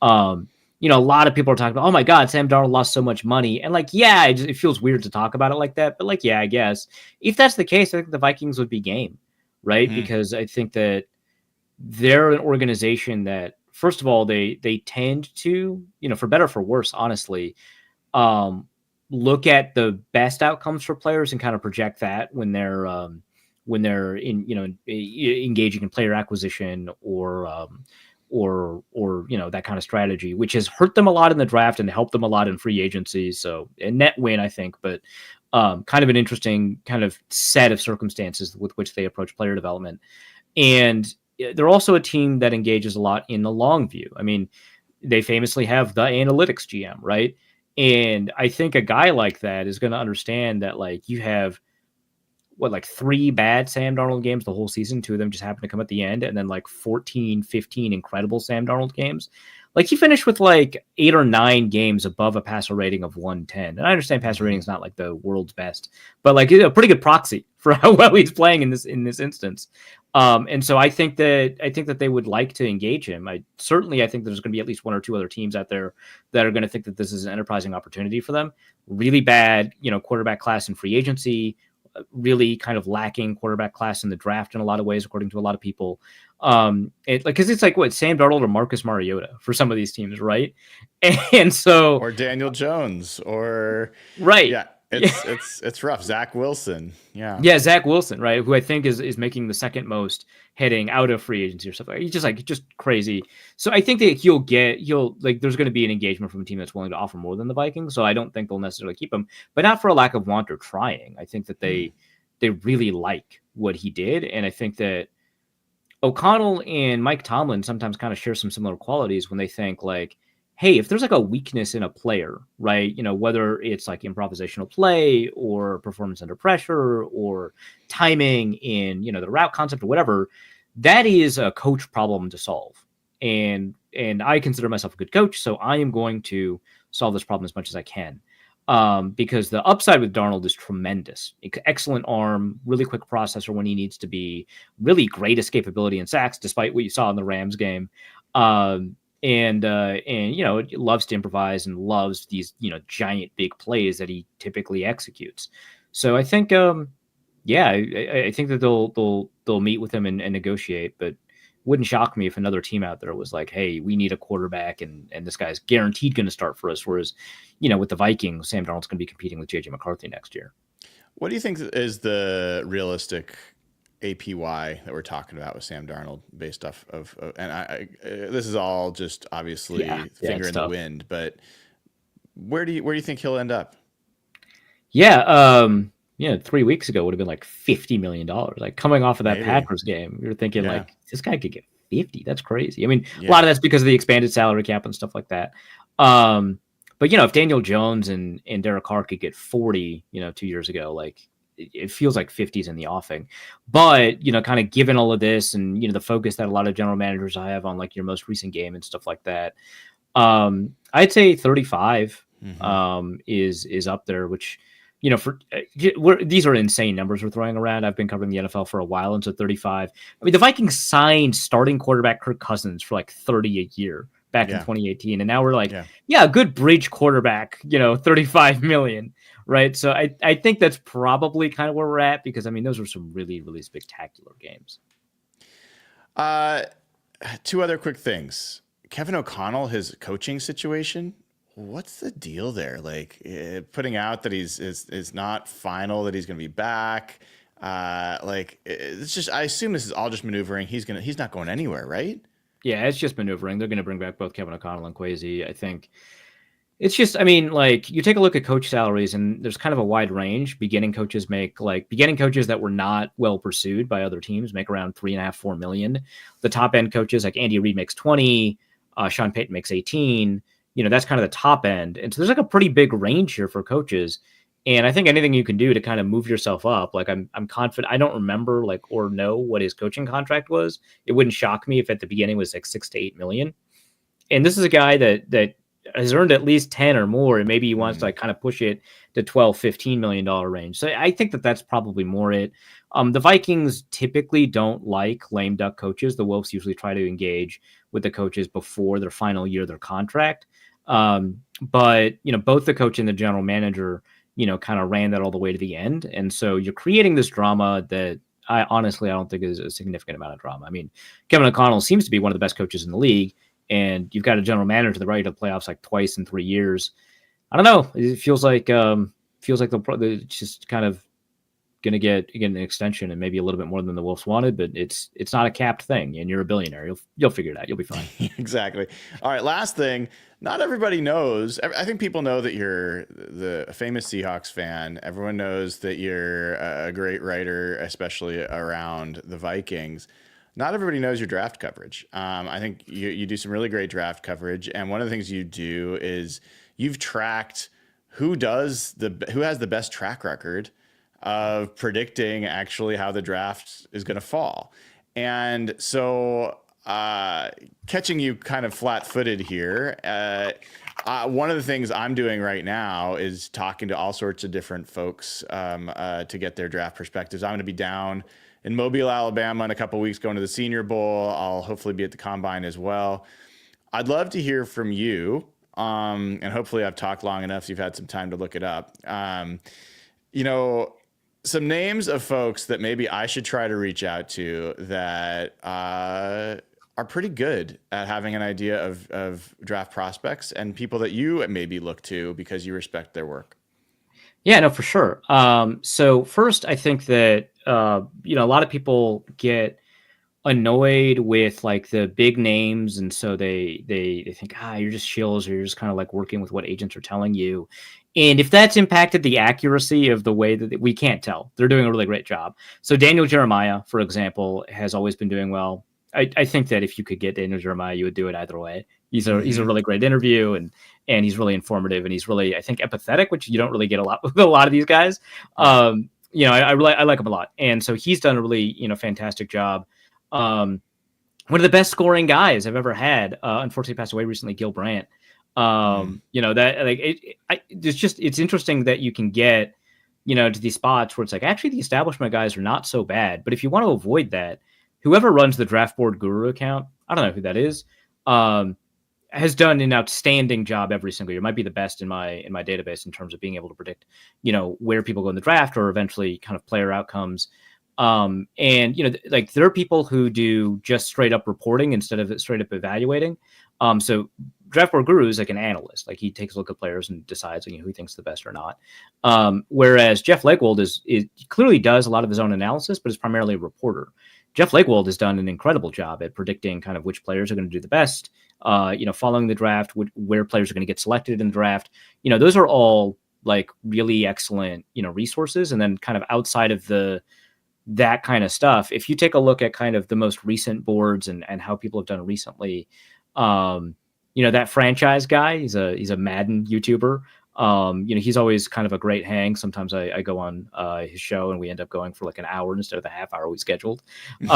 A lot of people are talking about, oh my God, Sam Darnold lost so much money. And like, yeah, it feels weird to talk about it like that. But like, yeah, I guess if that's the case, I think the Vikings would be game, right? Mm-hmm. Because I think that they're an organization that, first of all, they tend to, for better or for worse, honestly, um, look at the best outcomes for players and kind of project that when they're in, engaging in player acquisition or that kind of strategy, which has hurt them a lot in the draft and helped them a lot in free agency. So a net win, I think, but kind of an interesting kind of set of circumstances with which they approach player development. And they're also a team that engages a lot in the long view. I mean, they famously have the analytics GM, right? And I think a guy like that is going to understand that, like, you have like 3 bad Sam Darnold games the whole season. 2 of them just happen to come at the end. And then like 14, 15 incredible Sam Darnold games. Like he finished with like 8 or 9 games above a passer rating of 110. And I understand passer rating is not like the world's best, but like a pretty good proxy for how well he's playing in this instance. And so I think that they would like to engage him. I think there's going to be at least 1 or 2 other teams out there that are going to think that this is an enterprising opportunity for them. Really bad, quarterback class in free agency, really kind of lacking quarterback class in the draft in a lot of ways, according to a lot of people. Because it's like what, Sam Darnold or Marcus Mariota for some of these teams, right? And so, or Daniel Jones, or right, yeah, it's rough. Zach Wilson, yeah, Zach Wilson, right, who I think is making the second most heading out of free agency or something. He's just crazy. So I think that there's going to be an engagement from a team that's willing to offer more than the Vikings. So I don't think they'll necessarily keep him, but not for a lack of want or trying. I think that they really like what he did, and I think that O'Connell and Mike Tomlin sometimes kind of share some similar qualities when they think like, hey, if there's like a weakness in a player, right? Whether it's like improvisational play or performance under pressure or timing in, the route concept or whatever, that is a coach problem to solve. And I consider myself a good coach, so I am going to solve this problem as much as I can. Because the upside with Darnold is tremendous. Excellent arm, really quick processor when he needs to be, really great escapability in sacks, despite what you saw in the Rams game. And loves to improvise and loves these, giant big plays that he typically executes. So I think, I think that they'll meet with him and negotiate, but wouldn't shock me if another team out there was like, hey, we need a quarterback and this guy's guaranteed going to start for us. Whereas, with the Vikings, Sam Darnold's going to be competing with JJ McCarthy next year. What do you think is the realistic APY that we're talking about with Sam Darnold based off of and this is all just obviously finger in the wind, but where do you think he'll end up? 3 weeks ago would have been like $50 million. Like coming off of that Packers game, we were thinking like this guy could get 50. That's crazy. I mean, a lot of that's because of the expanded salary cap and stuff like that. But if Daniel Jones and Derek Carr could get 40, 2 years ago, like it feels like 50's in the offing. But, kind of given all of this and, the focus that a lot of general managers have on like your most recent game and stuff like that, I'd say 35 is up there, which, these are insane numbers we're throwing around. I've been covering the NFL for a while, and so 35. I mean, the Vikings signed starting quarterback Kirk Cousins for like 30 a year back in 2018, and now we're like, a good bridge quarterback, 35 million, right? So I think that's probably kind of where we're at, because I mean, those were some really, really spectacular games. 2 other quick things. Kevin O'Connell, his coaching situation. What's the deal there? Like putting out that is not final, that he's going to be back. It's just, I assume this is all just maneuvering. He's not going anywhere, right? Yeah, it's just maneuvering. They're going to bring back both Kevin O'Connell and Kwesi. I think it's just, I mean, like you take a look at coach salaries and there's kind of a wide range. Beginning coaches that were not well pursued by other teams make around $3.5-4 million. The top end coaches like Andy Reid makes 20, Sean Payton makes 18. That's kind of the top end. And so there's like a pretty big range here for coaches. And I think anything you can do to kind of move yourself up, like I'm confident. I don't remember or know what his coaching contract was. It wouldn't shock me if at the beginning it was like $6 to $8 million. And this is a guy that has earned at least 10 or more, and maybe he wants to Mm. like kind of push it to 12, $15 million range. So I think that that's probably more it. The Vikings typically don't like lame duck coaches. The Wolves usually try to engage with the coaches before their final year of their contract. But both the coach and the general manager, kind of ran that all the way to the end. And so you're creating this drama that I don't think is a significant amount of drama. I mean, Kevin O'Connell seems to be one of the best coaches in the league, and you've got a general manager that ready to the playoffs like twice in 3 years. I don't know. It feels like they're just kind of going to get an extension and maybe a little bit more than the Wolves wanted, but it's not a capped thing, and you're a billionaire. You'll figure it out. You'll be fine. Exactly. All right. Last thing. Not everybody knows. I think people know that you're the famous Seahawks fan. Everyone knows that you're a great writer, especially around the Vikings. Not everybody knows your draft coverage. I think you do some really great draft coverage, and one of the things you do is you've tracked who has the best track record of predicting actually how the draft is going to fall. And so catching you kind of flat-footed here, one of the things I'm doing right now is talking to all sorts of different folks to get their draft perspectives. I'm going to be down in Mobile, Alabama in a couple of weeks going to the Senior Bowl. I'll hopefully be at the Combine as well. I'd love to hear from you, and hopefully I've talked long enough so you've had some time to look it up. Some names of folks that maybe I should try to reach out to that are pretty good at having an idea of draft prospects, and people that you maybe look to because you respect their work. Yeah, no, for sure. So first, I think that a lot of people get annoyed with like the big names, and so they think, you're just shills, or you're just kind of like working with what agents are telling you. And if that's impacted the accuracy of the way that we can't tell, they're doing a really great job. So Daniel Jeremiah, for example, has always been doing well. I think that if you could get Daniel Jeremiah, you would do it either way. He's a really great interview, and he's really informative, and he's really, I think, empathetic, which you don't really get a lot with a lot of these guys. I like him a lot, and so he's done a really fantastic job. One of the best scoring guys I've ever had, unfortunately passed away recently, Gil Brandt. It's interesting that you can get, to these spots where it's like, actually the establishment guys are not so bad. But if you want to avoid that, whoever runs the Draft Board Guru account, I don't know who that is, has done an outstanding job every single year. Might be the best in my database in terms of being able to predict, where people go in the draft or eventually kind of player outcomes. There are people who do just straight up reporting instead of straight up evaluating. So Draft Board Guru is like an analyst. Like he takes a look at players and decides who he thinks the best or not. Whereas Jeff Legwold is clearly does a lot of his own analysis, but is primarily a reporter. Jeff Legwold has done an incredible job at predicting kind of which players are going to do the best, following the draft, where players are going to get selected in the draft. Those are all like really excellent, resources. And then kind of outside of that kind of stuff, if you take a look at kind of the most recent boards and how people have done recently, that franchise guy, he's a Madden YouTuber. He's always kind of a great hang. Sometimes I go on his show and we end up going for like an hour instead of the half hour we scheduled. It's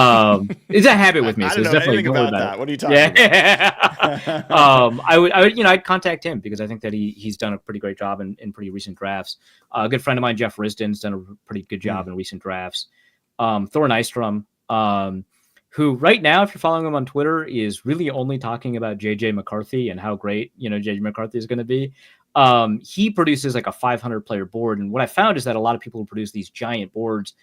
a habit with me. I so don't it's know definitely anything about that. What are you talking about? I'd contact him because I think that he's done a pretty great job in pretty recent drafts. A good friend of mine, Jeff Risden's done a pretty good job in recent drafts. Thor Nystrom, who right now, if you're following him on Twitter, is really only talking about JJ McCarthy and how great, JJ McCarthy is going to be. He produces like a 500 player board. And what I found is that a lot of people who produce these giant boards,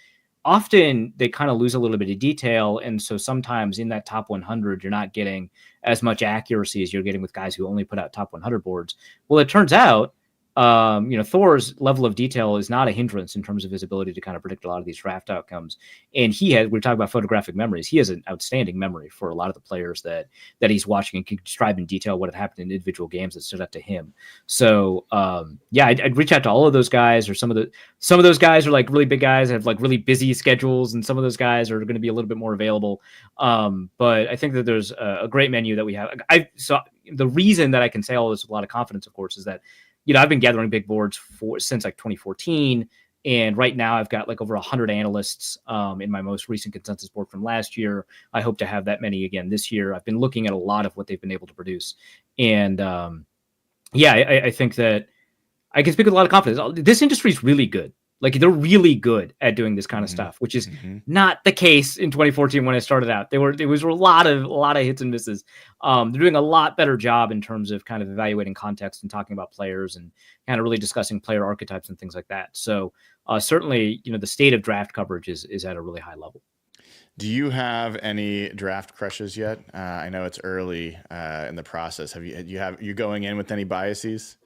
often they kind of lose a little bit of detail. And so sometimes in that top 100, you're not getting as much accuracy as you're getting with guys who only put out top 100 boards. Well, it turns out, Thor's level of detail is not a hindrance in terms of his ability to kind of predict a lot of these draft outcomes. And we're talking about photographic memories. He has an outstanding memory for a lot of the players that he's watching and can describe in detail what had happened in individual games that stood out to him. So, I'd reach out to all of those guys, or some of those guys are like really big guys, have like really busy schedules, and some of those guys are going to be a little bit more available. But I think that there's a great menu that we have. So the reason that I can say all this with a lot of confidence, of course, is that I've been gathering big boards since like 2014. And right now I've got like over 100 analysts in my most recent consensus board from last year. I hope to have that many again this year. I've been looking at a lot of what they've been able to produce. And yeah, I think that I can speak with a lot of confidence. This industry is really good. Like they're really good at doing this kind of stuff, which is not the case in 2014 when I started out. There was a lot of hits and misses. They're doing a lot better job in terms of kind of evaluating context and talking about players and kind of really discussing player archetypes and things like that. So certainly, the state of draft coverage is at a really high level. Do you have any draft crushes yet? I know it's early in the process. Have you going in with any biases?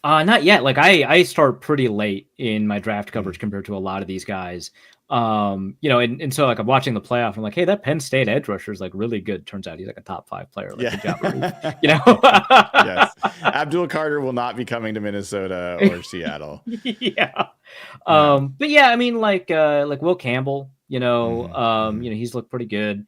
Not yet. Like I start pretty late in my draft coverage compared to a lot of these guys. And so like I'm watching the playoff. I'm like, hey, that Penn State edge rusher is like really good. Turns out he's like a top 5 player. Like, good job, Arif. Yes. Abdul Carter will not be coming to Minnesota or Seattle. Yeah. But yeah, I mean, like Will Campbell. He's looked pretty good.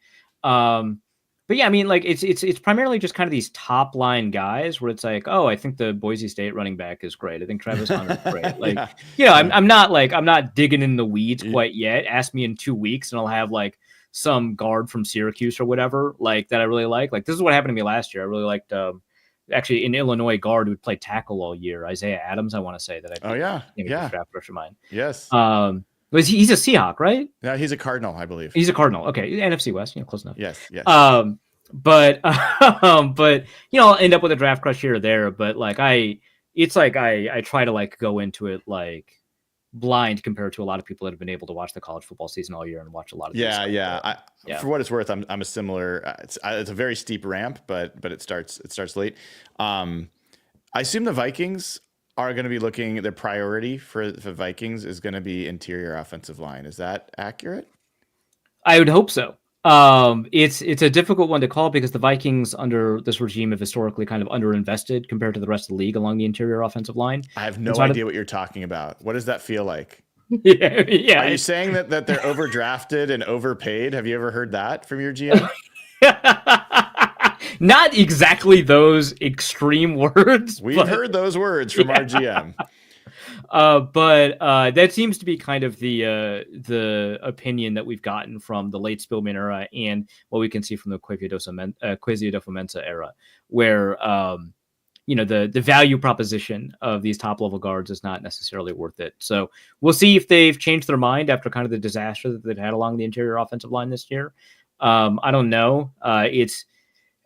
But yeah, I mean, like it's primarily just kind of these top line guys where it's like, oh, I think the Boise State running back is great. I think Travis Hunter is great. Like, I'm not digging in the weeds quite yet. Ask me in 2 weeks and I'll have like some guard from Syracuse or whatever, like that I really like. Like this is what happened to me last year. I really liked actually in Illinois guard who would play tackle all year, Isaiah Adams. I want to say that. Draft rush of mine. Yes. He's a Seahawk, right? No, he's a Cardinal, I believe. He's a Cardinal. Okay, NFC West, close enough. Yes. But I'll end up with a draft crush here or there. But like I try to like go into it like blind compared to a lot of people that have been able to watch the college football season all year and watch a lot of. For what it's worth, I'm a similar. It's a very steep ramp, but it starts late. I assume the Vikings are going to be looking. Their priority for the Vikings is going to be interior offensive line. Is that accurate? I would hope so. It's a difficult one to call because the Vikings under this regime have historically kind of underinvested compared to the rest of the league along the interior offensive line. I have no idea what you're talking about. What does that feel like? Yeah. Are you saying that they're overdrafted and overpaid? Have you ever heard that from your GM? Not exactly those extreme words. We've heard those words from our GM. But that seems to be kind of the opinion that we've gotten from the late Spillman era and what we can see from the Kwesi era, where the value proposition of these top level guards is not necessarily worth it. So we'll see if they've changed their mind after kind of the disaster that they've had along the interior offensive line this year. I don't know.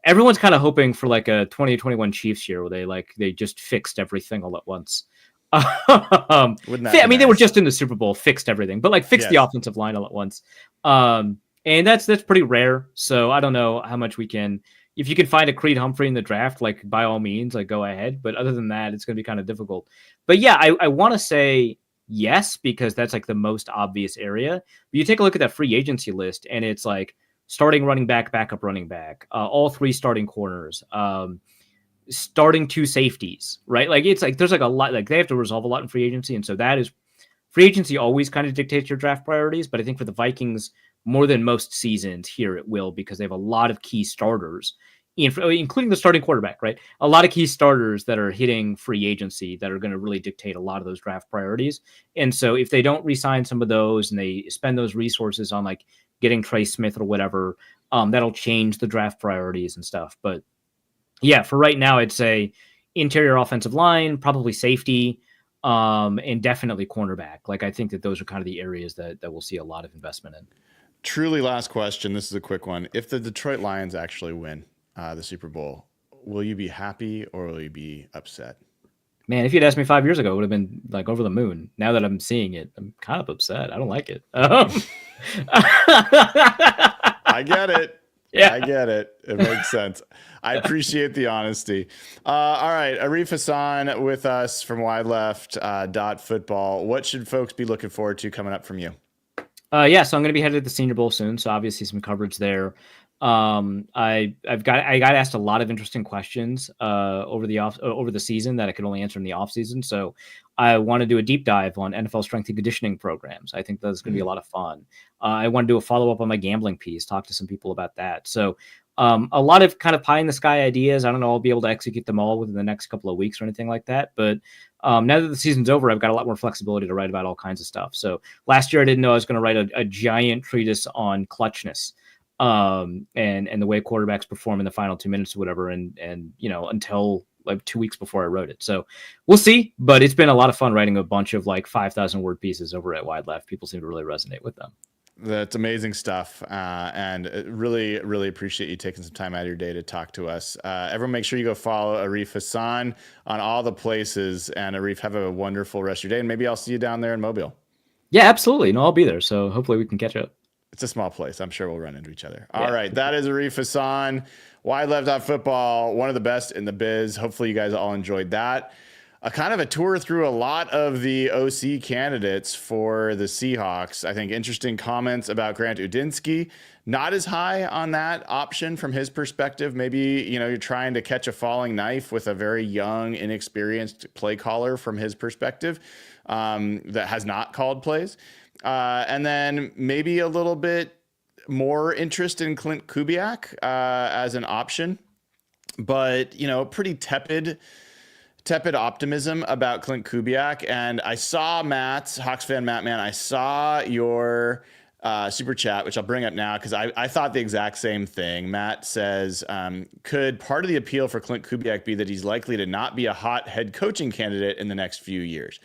Everyone's kind of hoping for like a 2021 Chiefs year where they just fixed everything all at once. They were just in the Super Bowl, fixed everything, but like fixed the offensive line all at once. And that's pretty rare. So I don't know how much we can. If you can find a Creed Humphrey in the draft, like by all means, like go ahead. But other than that, it's going to be kind of difficult. But yeah, I want to say yes because that's like the most obvious area. But you take a look at that free agency list, and it's like starting running back, backup running back, all 3 starting corners. Starting 2 safeties, right? Like it's like there's like a lot, like they have to resolve a lot in free agency, and so that is free agency always kind of dictates your draft priorities. But I think for the Vikings, more than most seasons here, it will because they have a lot of key starters, including the starting quarterback, right? A lot of key starters that are hitting free agency that are going to really dictate a lot of those draft priorities. And so if they don't re-sign some of those and they spend those resources on like getting Trey Smith or whatever, that'll change the draft priorities and stuff. But yeah, for right now, I'd say interior offensive line, probably safety, and definitely cornerback. Like, I think that those are kind of the areas that we'll see a lot of investment in. Truly last question. This is a quick one. If the Detroit Lions actually win the Super Bowl, will you be happy or will you be upset? Man, if you'd asked me 5 years ago, it would have been like over the moon. Now that I'm seeing it, I'm kind of upset. I don't like it. I get it. Yeah, I get it. It makes sense. I appreciate the honesty. All right. Arif Hasan with us from Wide Left .football. What should folks be looking forward to coming up from you? So I'm going to be headed to the Senior Bowl soon. So obviously some coverage there. I got asked a lot of interesting questions over the season that I could only answer in the off season. So I want to do a deep dive on NFL strength and conditioning programs. I think that's going to be a lot of fun. I want to do a follow up on my gambling piece, talk to some people about that. So a lot of kind of pie in the sky ideas. I don't know. I'll be able to execute them all within the next couple of weeks or anything like that. But now that the season's over, I've got a lot more flexibility to write about all kinds of stuff. So last year I didn't know I was going to write a giant treatise on clutchness. And the way quarterbacks perform in the final 2 minutes or whatever. And until like 2 weeks before I wrote it. So we'll see. But it's been a lot of fun writing a bunch of like 5,000 word pieces over at Wide Left. People seem to really resonate with them. That's amazing stuff. And really, really appreciate you taking some time out of your day to talk to us. Everyone, make sure you go follow Arif Hasan on all the places. And Arif, have a wonderful rest of your day. And maybe I'll see you down there in Mobile. Yeah, absolutely. No, I'll be there. So hopefully we can catch up. It's a small place. I'm sure we'll run into each other. All right. That is Arif Hasan, Wide Left Football, one of the best in the biz. Hopefully you guys all enjoyed that. A kind of a tour through a lot of the OC candidates for the Seahawks. I think interesting comments about Grant Udinsky. Not as high on that option from his perspective. Maybe, you're trying to catch a falling knife with a very young, inexperienced play caller from his perspective that has not called plays. And then maybe a little bit more interest in Clint Kubiak as an option. But, pretty tepid optimism about Clint Kubiak. And I saw Matt, Hawks fan Matt, man, I saw your super chat, which I'll bring up now because I thought the exact same thing. Matt says, could part of the appeal for Clint Kubiak be that he's likely to not be a hot head coaching candidate in the next few years?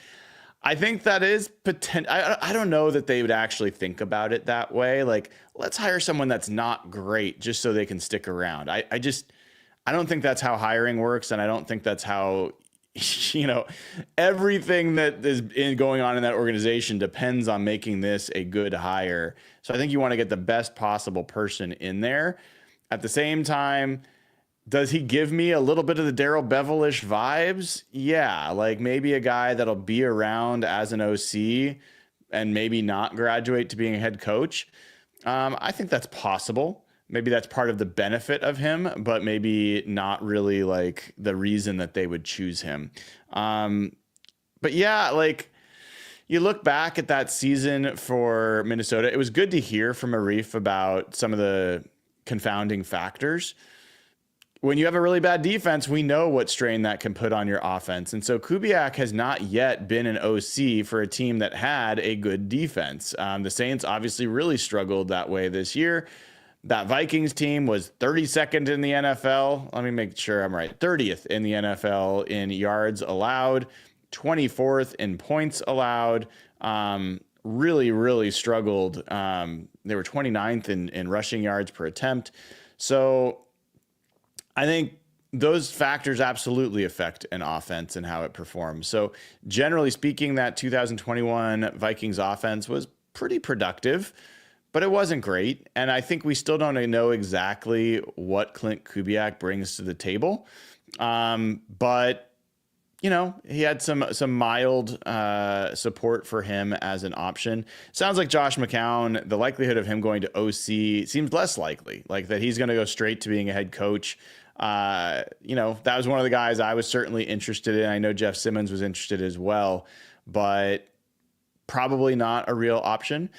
I think that is potential. I don't know that they would actually think about it that way. Like, let's hire someone that's not great just so they can stick around. I don't think that's how hiring works. And I don't think that's how, everything that is going on in that organization depends on making this a good hire. So I think you want to get the best possible person in there. At the same time, does he give me a little bit of the Darrell Bevelish vibes? Yeah, like maybe a guy that'll be around as an OC and maybe not graduate to being a head coach. I think that's possible. Maybe that's part of the benefit of him, but maybe not really like the reason that they would choose him. But yeah, like you look back at that season for Minnesota, it was good to hear from Arif about some of the confounding factors. When you have a really bad defense, we know what strain that can put on your offense. And so Kubiak has not yet been an OC for a team that had a good defense. The Saints obviously really struggled that way this year. That Vikings team was 32nd in the NFL. Let me make sure I'm right. 30th in the NFL in yards allowed, 24th in points allowed. Really, really struggled. They were 29th in rushing yards per attempt. So I think those factors absolutely affect an offense and how it performs. So generally speaking, that 2021 Vikings offense was pretty productive, but it wasn't great. And I think we still don't know exactly what Clint Kubiak brings to the table. But, he had some mild support for him as an option. Sounds like Josh McCown, the likelihood of him going to OC seems less likely, like that he's going to go straight to being a head coach. That was one of the guys I was certainly interested in. I know Jeff Simmons was interested as well, but probably not a real option.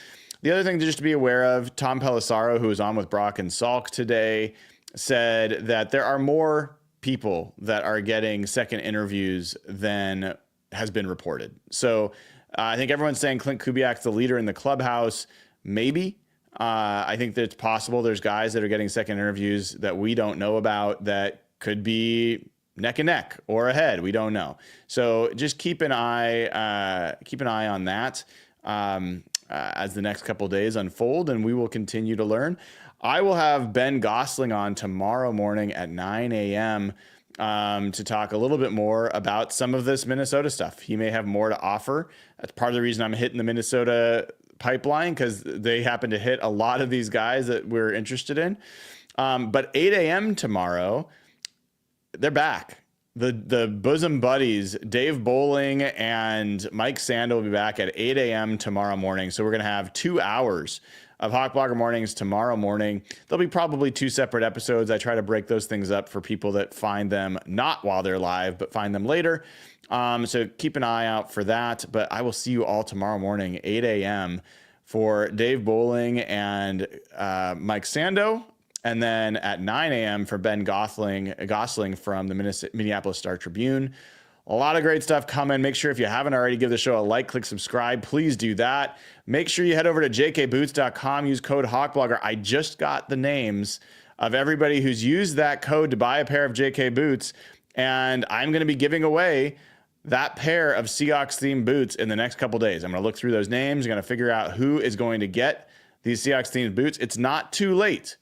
The other thing just to be aware of, Tom Pelissaro, who was on with Brock and Salk today, said that there are more people that are getting second interviews than has been reported. So I think everyone's saying Clint Kubiak's the leader in the clubhouse. Maybe. I think that it's possible there's guys that are getting second interviews that we don't know about that could be neck and neck or ahead. We don't know. So just keep an eye on that as the next couple of days unfold, and we will continue to learn. I will have Ben Gosling on tomorrow morning at 9 a.m. To talk a little bit more about some of this Minnesota stuff. He may have more to offer. That's part of the reason I'm hitting the Minnesota pipeline, because they happen to hit a lot of these guys that we're interested in. But 8 a.m. tomorrow, they're back. The bosom buddies, Dave Bowling and Mike Sando, will be back at 8 a.m. tomorrow morning. So we're going to have 2 hours of Hawk Blogger Mornings tomorrow morning. There'll be probably 2 separate episodes. I try to break those things up for people that find them not while they're live, but find them later. So keep an eye out for that. But I will see you all tomorrow morning, 8 a.m. for Dave Bowling and Mike Sando. And then at 9 a.m. for Ben Gosling from the Minneapolis Star-Tribune. A lot of great stuff coming. Make sure if you haven't already, give the show a like, click subscribe. Please do that. Make sure you head over to jkboots.com. Use code HawkBlogger. I just got the names of everybody who's used that code to buy a pair of JK Boots. And I'm going to be giving away that pair of Seahawks themed boots in the next couple days. I'm going to look through those names. I'm going to figure out who is going to get these Seahawks themed boots. It's not too late.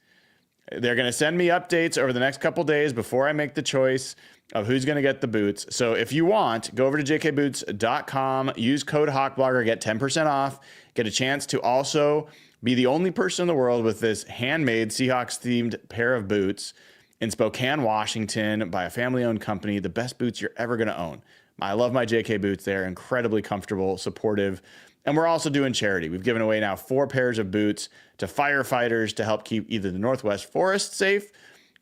They're going to send me updates over the next couple days before I make the choice of who's going to get the boots. So if you want, go over to jkboots.com, use code HawkBlogger, get 10% off, get a chance to also be the only person in the world with this handmade Seahawks themed pair of boots in Spokane, Washington, by a family-owned company, the best boots you're ever going to own. I love my JK boots. They're incredibly comfortable, supportive, and we're also doing charity. We've given away now 4 pairs of boots to firefighters to help keep either the Northwest Forest safe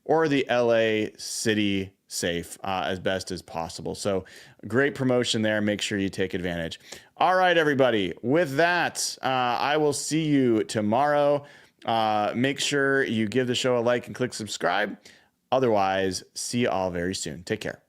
or the LA city safe as best as possible. So great promotion there. Make sure you take advantage. All right, everybody. With that, I will see you tomorrow. Make sure you give the show a like and click subscribe. Otherwise, see you all very soon. Take care.